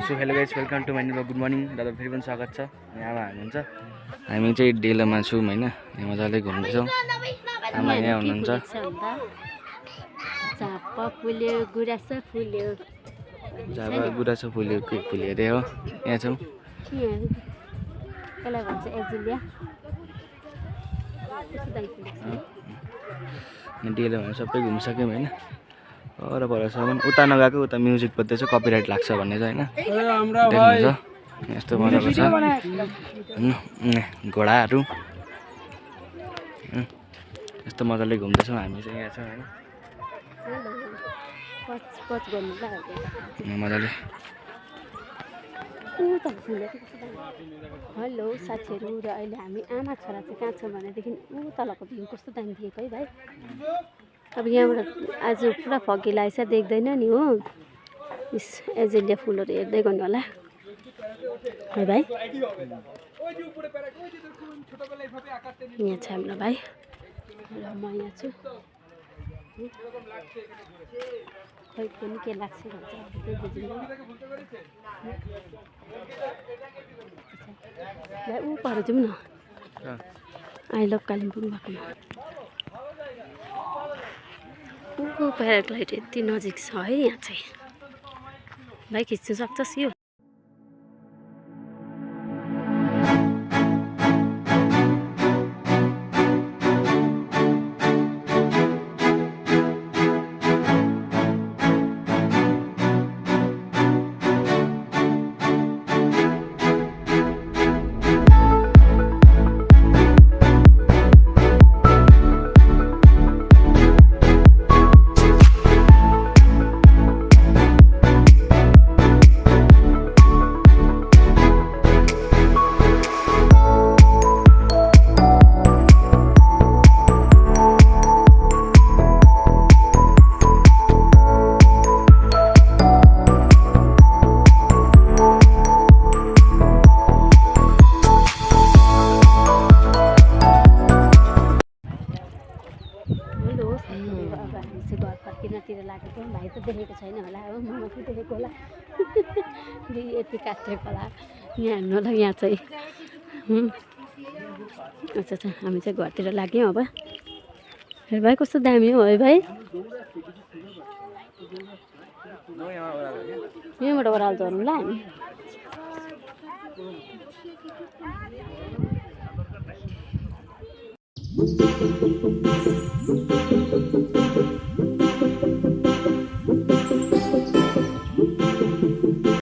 so hello guys welcome to my new good morning दादा फेरि पनि स्वागत छ यहाँ हुनुहुन्छ हामी चाहिँ डेलोमा छौँ होइन यहाँ मजाले घुम्दैछौँ आमा यहाँ हुनुहुन्छ झापा फुल्यो गुराँस फुल्यो झापा गुराँस फुल्यो अरे हो यहाँ छौँ कसलाई भन्छ एजिलिया डेलोमा सबै घुमिसक्यौँ होइन पर परसम्म उता नगएको उता म्युजिक बज्दैछ कपिराइट लाग्छ भन्ने चाहिँ होइन देख्नुहुन्छ यस्तो मजाको छ घोडाहरू यस्तो मजाले घुम्दैछौँ हामी चाहिँ यहाँ छौँ होइन मजाले हेलो साथीहरू र अहिले हामी आमा छोरा चाहिँ कहाँ छौँ भनेदेखि ऊ तलको भ्यू कस्तो दामी दिएको है भाइ अब यहाँबाट आज पुरा फगी लागेछ देख्दैन नि हो यस एजेलिया फुलहरू हेर्दै गर्नु होला है भाइ यहाँ छ हाम्रो भाइ र म यहाँ छु खै पनि के लाग्छ भन्छ त्यही बुझ्दैन ऊ पर जाउँ न आई लभ कालिम्पोङ भएकोमा ऊ प्याराग्लाइड यति नजिक छ है यहाँ चाहिँ भाइ खिच्नु सक्छस् यो किनातिर लागेको भाइ त देखेको छैन होला हो म मात्रै देखेको होला यति काटेको होला यहाँ हेर्नु होला यहाँ चाहिँ अच्छा अच्छा हामी चाहिँ घरतिर लाग्यौँ अब हेर भाइ कस्तो दामी हो है भाइ यहाँबाट ओह्रालो झरौँ ल हामी